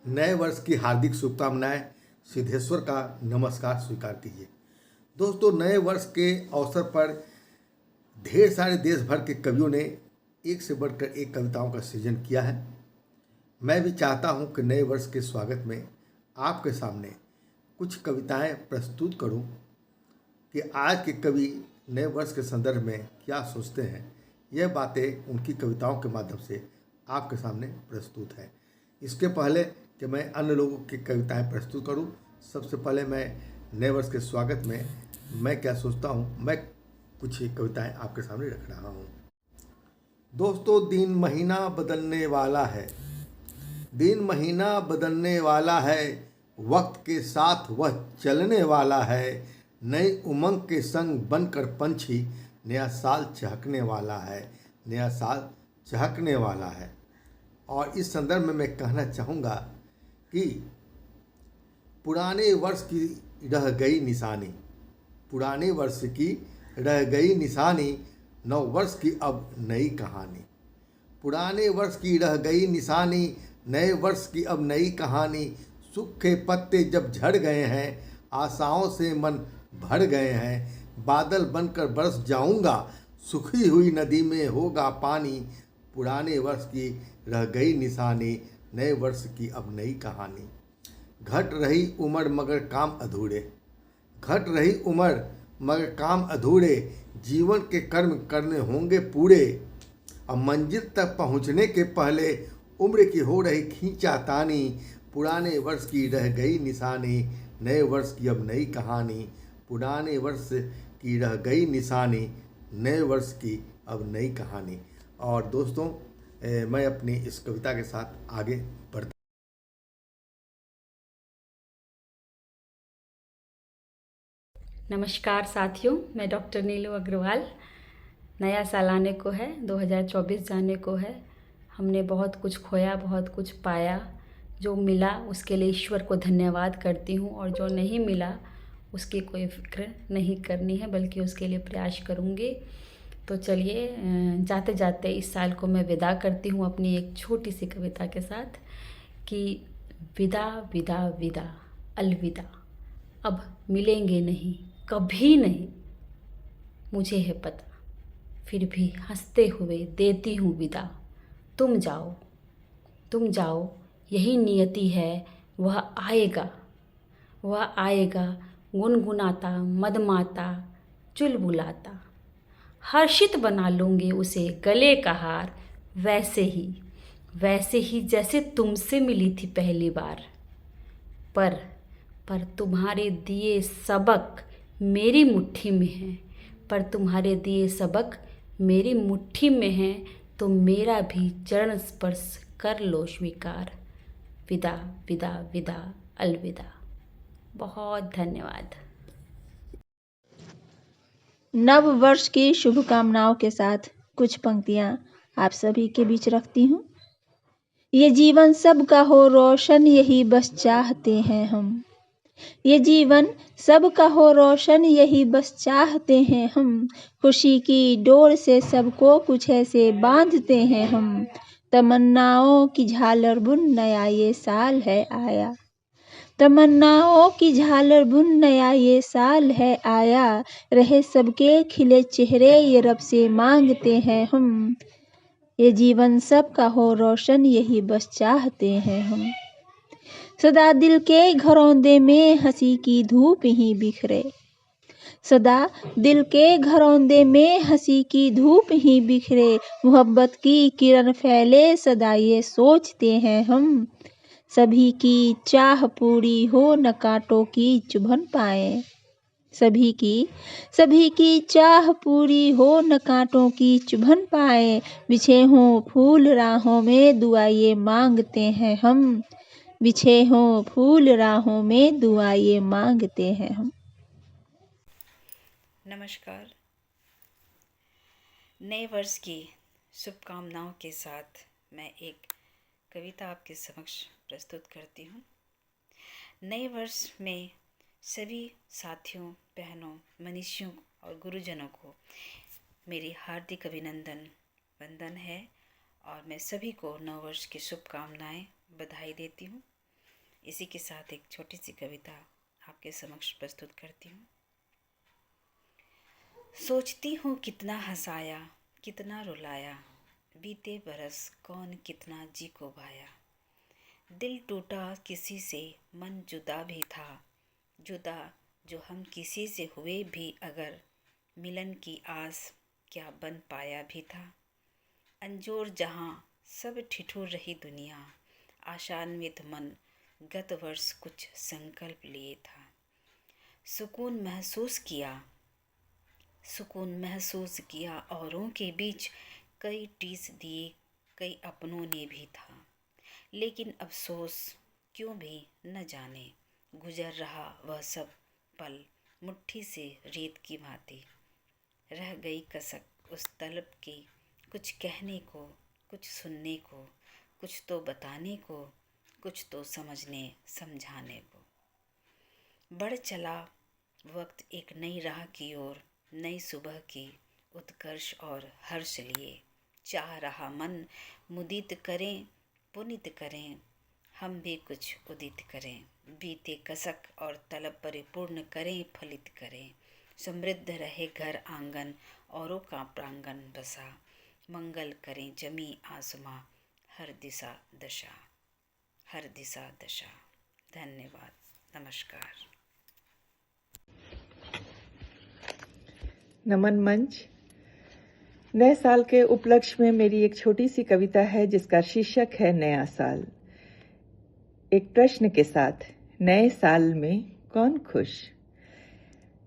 नए वर्ष की हार्दिक शुभकामनाएं। सिद्धेश्वर का नमस्कार स्वीकार कीजिए। दोस्तों, नए वर्ष के अवसर पर ढेर सारे देश भर के कवियों ने एक से बढ़कर एक कविताओं का सृजन किया है। मैं भी चाहता हूं कि नए वर्ष के स्वागत में आपके सामने कुछ कविताएं प्रस्तुत करूं कि आज के कवि नए वर्ष के संदर्भ में क्या सोचते हैं। यह बातें उनकी कविताओं के माध्यम से आपके सामने प्रस्तुत है। इसके पहले कि मैं अन्य लोगों की कविताएं प्रस्तुत करूं, सबसे पहले मैं नए वर्ष के स्वागत में मैं क्या सोचता हूं, मैं कुछ कविताएं आपके सामने रख रहा हूं। दोस्तों, दिन महीना बदलने वाला है, दिन महीना बदलने वाला है, वक्त के साथ वह चलने वाला है। नई उमंग के संग बनकर पंछी नया साल चहकने वाला है, नया साल चहकने वाला है। और इस संदर्भ में मैं कहना चाहूँगा कि पुराने वर्ष की रह गई निशानी, पुराने वर्ष की रह गई निशानी, नव वर्ष की अब नई कहानी। पुराने वर्ष की रह गई निशानी, नए वर्ष की अब नई कहानी। सूखे पत्ते जब झड़ गए हैं, आशाओं से मन भर गए हैं। बादल बनकर बरस जाऊंगा, सूखी हुई नदी में होगा पानी। पुराने वर्ष की रह गई निशानी, नए वर्ष की अब नई कहानी। घट रही उम्र मगर काम अधूरे, घट रही उम्र मगर काम अधूरे। जीवन के कर्म करने होंगे पूरे। अब मंजिल तक पहुंचने के पहले उम्र की हो रही खींचातानी। पुराने वर्ष की रह गई निशानी, नए वर्ष की अब नई कहानी। पुराने वर्ष की रह गई निशानी, नए वर्ष की अब नई कहानी। और दोस्तों, मैं अपनी इस कविता के साथ आगे बढ़ता। नमस्कार साथियों, मैं डॉक्टर नीलू अग्रवाल। नया साल आने को है, 2024 जाने को है। हमने बहुत कुछ खोया, बहुत कुछ पाया। जो मिला उसके लिए ईश्वर को धन्यवाद करती हूँ, और जो नहीं मिला उसकी कोई फिक्र नहीं करनी है, बल्कि उसके लिए प्रयास करूँगी। तो चलिए, जाते जाते इस साल को मैं विदा करती हूँ अपनी एक छोटी सी कविता के साथ कि विदा विदा विदा, अलविदा। अब मिलेंगे नहीं, कभी नहीं, मुझे है पता, फिर भी हंसते हुए देती हूँ विदा। तुम जाओ, तुम जाओ, यही नियति है। वह आएगा, वह आएगा, गुनगुनाता मदमाता चुलबुलाता। हर्षित बना लूँगी उसे गले का हार, वैसे ही जैसे तुमसे मिली थी पहली बार। पर तुम्हारे दिए सबक मेरी मुट्ठी में हैं, पर तुम्हारे दिए सबक मेरी मुट्ठी में हैं। तो मेरा भी चरण स्पर्श कर लो स्वीकार। विदा विदा विदा, अलविदा। बहुत धन्यवाद। नव वर्ष की शुभकामनाओं के साथ कुछ पंक्तियां आप सभी के बीच रखती हूँ। ये जीवन सबका हो रोशन, यही बस चाहते हैं हम। ये जीवन सबका हो रोशन, यही बस चाहते हैं हम। खुशी की डोर से सबको कुछ ऐसे बांधते हैं हम। तमन्नाओं की झालर बुन नया ये साल है आया। तमन्नाओं की झालर बुन नया ये साल है आया। रहे सबके खिले चेहरे, ये रब से मांगते हैं हम। ये जीवन सबका हो रोशन, यही बस चाहते हैं हम। सदा दिल के घरौंदे में हंसी की धूप ही बिखरे। सदा दिल के घरौंदे में हंसी की धूप ही बिखरे। मोहब्बत की किरण फैले, सदा ये सोचते हैं हम। सभी की चाह पूरी हो, न कांटों की चुभन पाए। सभी की चाह पूरी हो, न कांटों की चुभन पाए। बिछे हों फूल राहों में, दुआ ये मांगते हैं हम। बिछे हों फूल राहों में, दुआ ये मांगते हैं हम। नमस्कार। नए वर्ष की शुभकामनाओं के साथ मैं एक कविता आपके समक्ष प्रस्तुत करती हूँ। नए वर्ष में सभी साथियों, बहनों, मनीषियों और गुरुजनों को मेरी हार्दिक अभिनंदन, वंदन है, और मैं सभी को नव वर्ष की शुभकामनाएं, बधाई देती हूँ। इसी के साथ एक छोटी सी कविता आपके समक्ष प्रस्तुत करती हूँ। सोचती हूँ कितना हंसाया, कितना रुलाया, बीते बरस कौन कितना जी को भाया। दिल टूटा किसी से, मन जुदा भी था, जुदा जो हम किसी से हुए भी अगर, मिलन की आस क्या बन पाया भी था। अंजोर जहाँ सब ठिठुर रही दुनिया, आशान्वित मन गत वर्ष कुछ संकल्प लिए था। सुकून महसूस किया औरों के बीच, कई टीस दिए कई अपनों ने भी था। लेकिन अफसोस क्यों भी न जाने, गुजर रहा वह सब पल मुट्ठी से रेत की भांति। रह गई कसक उस तलब की, कुछ कहने को, कुछ सुनने को, कुछ तो बताने को, कुछ तो समझने समझाने को। बढ़ चला वक्त एक नई राह की ओर, नई सुबह की उत्कर्ष और हर्ष लिए। चाह रहा मन मुदित करें, पुनित करें, हम भी कुछ उदित करें। बीते कसक और तलब परिपूर्ण करें, फलित करें। समृद्ध रहे घर आंगन, औरों का प्रांगण बसा। मंगल करें जमी आसमां, हर दिशा दशा, हर दिशा दशा। धन्यवाद, नमस्कार। नमन मंच। नए साल के उपलक्ष्य में मेरी एक छोटी सी कविता है जिसका शीर्षक है नया साल। एक प्रश्न के साथ, नए साल में कौन खुश?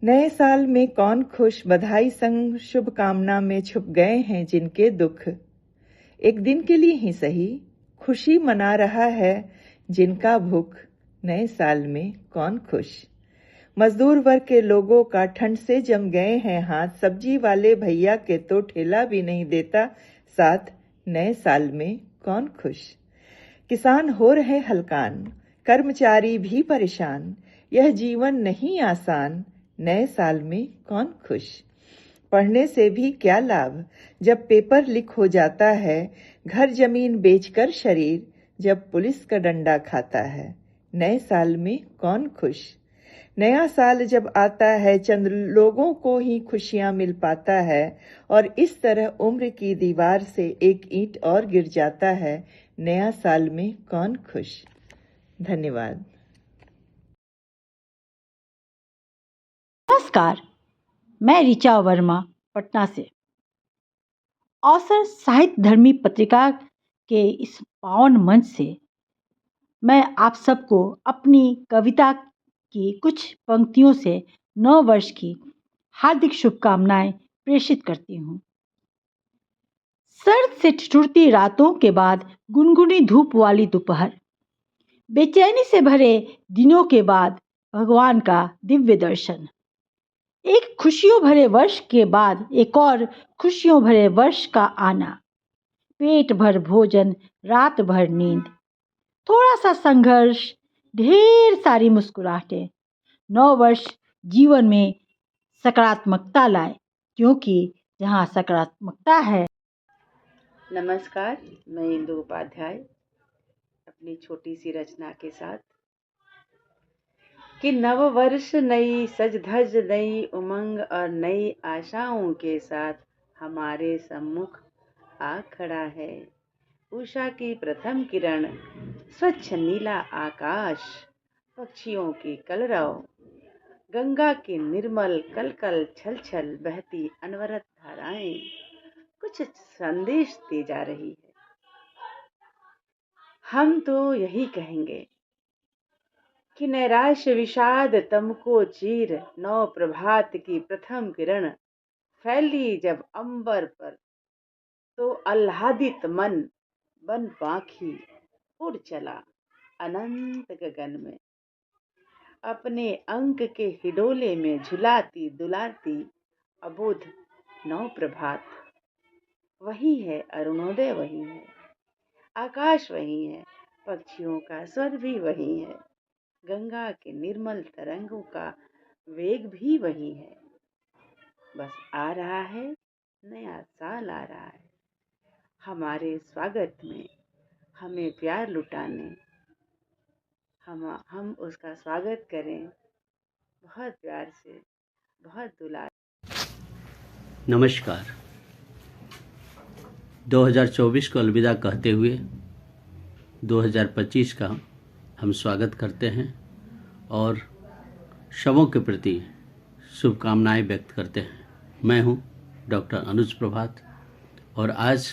नए साल में कौन खुश? बधाई संग शुभकामना में छुप गए हैं जिनके दुख। एक दिन के लिए ही सही खुशी मना रहा है जिनका भूख। नए साल में कौन खुश? मजदूर वर्ग के लोगों का ठंड से जम गए हैं हाथ। सब्जी वाले भैया के तो ठेला भी नहीं देता साथ। नए साल में कौन खुश? किसान हो रहे हलकान, कर्मचारी भी परेशान। यह जीवन नहीं आसान, नए साल में कौन खुश? पढ़ने से भी क्या लाभ जब पेपर लीक हो जाता है। घर जमीन बेचकर शरीर जब पुलिस का डंडा खाता है। नए साल में कौन खुश? नया साल जब आता है चंद लोगों को ही खुशियां मिल पाता है और इस तरह उम्र की दीवार से एक ईंट और गिर जाता है। नया साल में कौन खुश? धन्यवाद। नमस्कार, मैं ऋचा वर्मा पटना से। अवसर साहित्य धर्मी पत्रिका के इस पावन मंच से मैं आप सबको अपनी कविता की कुछ पंक्तियों से नव वर्ष की हार्दिक शुभकामनाएं प्रेषित करती हूँ। सर्द से ठिठुरती रातों के बाद गुनगुनी धूप वाली दोपहर, बेचैनी से भरे दिनों के बाद भगवान का दिव्य दर्शन। एक खुशियों भरे वर्ष के बाद एक और खुशियों भरे वर्ष का आना। पेट भर भोजन, रात भर नींद, थोड़ा सा संघर्ष, ढेर सारी मुस्कुराहटें। नव वर्ष जीवन में सकारात्मकता लाए, क्योंकि जहाँ सकारात्मकता है। नमस्कार, मैं इंदु उपाध्याय अपनी छोटी सी रचना के साथ कि नव वर्ष नई सज धज, नई उमंग और नई आशाओं के साथ हमारे सम्मुख आ खड़ा है। उषा की प्रथम किरण, स्वच्छ नीला आकाश, पक्षियों की कलरव, गंगा की निर्मल कलकल छल छल बहती अनवरत धाराएं कुछ संदेश दे जा रही है। हम तो यही कहेंगे कि नैराश्य विषाद तमको चीर, नौ प्रभात की प्रथम किरण फैली जब अंबर पर, तो आह्लादित मन बन पाखी उड़ चला अनंत गगन में। अपने अंक के हिडोले में झुलाती दुलारती अबोध नौ प्रभात। वही है अरुणोदय, वही है आकाश, वही है पक्षियों का स्वर भी वही है, गंगा के निर्मल तरंगों का वेग भी वही है। बस आ रहा है नया साल, आ रहा है हमारे स्वागत में, हमें प्यार लुटाने, हम उसका स्वागत करें बहुत प्यार से, बहुत दुलार। नमस्कार। 2024 को अलविदा कहते हुए 2025 का हम स्वागत करते हैं और शवों के प्रति शुभकामनाएं व्यक्त करते हैं। मैं हूं डॉक्टर अनुज प्रभात और आज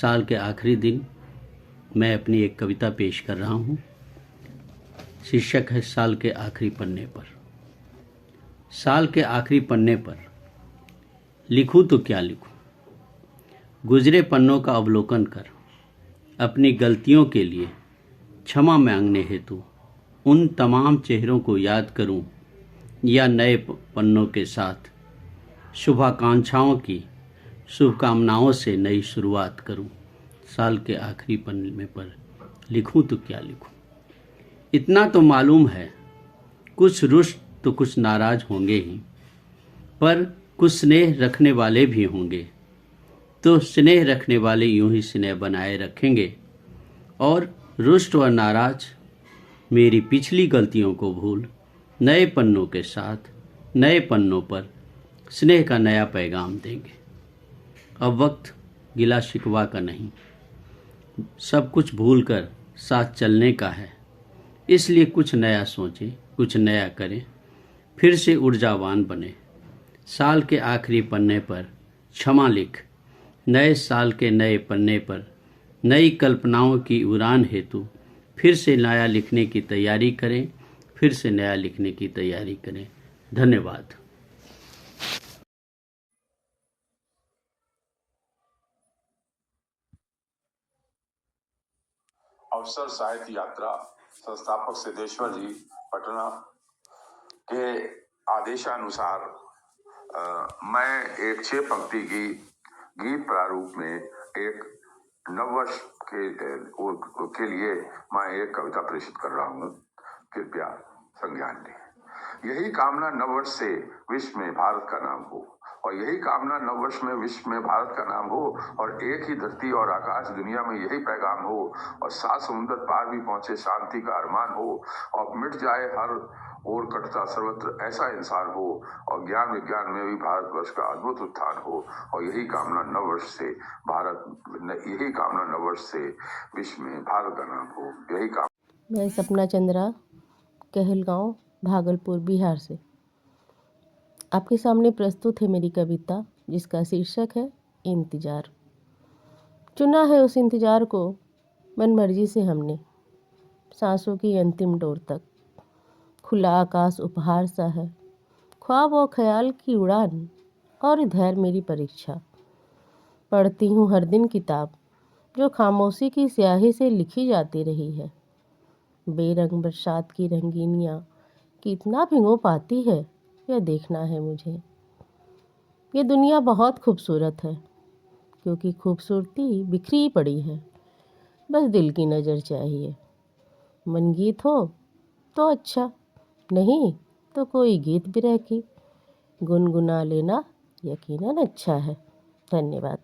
साल के आखिरी दिन मैं अपनी एक कविता पेश कर रहा हूं। शीर्षक है साल के आखिरी पन्ने पर। साल के आखिरी पन्ने पर लिखूं तो क्या लिखूं, गुजरे पन्नों का अवलोकन कर अपनी गलतियों के लिए क्षमा मांगने हेतु उन तमाम चेहरों को याद करूं या नए पन्नों के साथ शुभाकांक्षाओं की शुभकामनाओं से नई शुरुआत करूं। साल के आखिरी पन्ने पर लिखूं तो क्या लिखूं। इतना तो मालूम है कुछ रुष्ट तो कुछ नाराज होंगे ही, पर कुछ स्नेह रखने वाले भी होंगे। तो स्नेह रखने वाले यूं ही स्नेह बनाए रखेंगे और रुष्ट व नाराज मेरी पिछली गलतियों को भूल नए पन्नों के साथ नए पन्नों पर स्नेह का नया पैगाम देंगे। अब वक्त गिला शिकवा का नहीं, सब कुछ भूलकर साथ चलने का है। इसलिए कुछ नया सोचें, कुछ नया करें, फिर से ऊर्जावान बने। साल के आखिरी पन्ने पर क्षमा लिख नए साल के नए पन्ने पर नई कल्पनाओं की उड़ान हेतु फिर से नया लिखने की तैयारी करें, फिर से नया लिखने की तैयारी करें। धन्यवाद। अवसर साहित्य यात्रा संस्थापक सिद्धेश्वर जी पटना के आदेशानुसार मैं एक 6 पंक्ति की गीत प्रारूप में एक नववर्ष के लिए मैं एक कविता प्रेषित कर रहा हूँ। कृपया संज्ञान लें। यही कामना नववर्ष से विश्व में भारत का नाम हो, और यही कामना नववर्ष में विश्व में भारत का नाम हो, और एक ही धरती और आकाश दुनिया में यही पैगाम हो, और 7 समुद्र पार भी पहुंचे शांति का अरमान हो, और मिट जाए हर और कटता सर्वत्र ऐसा इंसान हो, और ज्ञान विज्ञान में भी भारतवर्ष का अद्भुत उत्थान हो, और यही कामना नववर्ष से विश्व में भारत का नाम हो। यही काम। मैं सपना चंद्रा, कहलगांव, भागलपुर, बिहार से आपके सामने प्रस्तुत है मेरी कविता, जिसका शीर्षक है इंतज़ार। चुना है उस इंतज़ार को मन मर्जी से हमने, सांसों की अंतिम डोर तक। खुला आकाश उपहार सा है, ख्वाब और ख्याल की उड़ान, और धैर्य मेरी परीक्षा। पढ़ती हूँ हर दिन किताब जो खामोशी की स्याही से लिखी जाती रही है। बेरंग बरसात की रंगीनियाँ कितना भिगो पाती है, यह देखना है मुझे। ये दुनिया बहुत खूबसूरत है, क्योंकि खूबसूरती बिखरी पड़ी है। बस दिल की नज़र चाहिए। मन गीत हो तो अच्छा, नहीं तो कोई गीत बिरह की गुनगुना लेना यकीनन अच्छा है। धन्यवाद।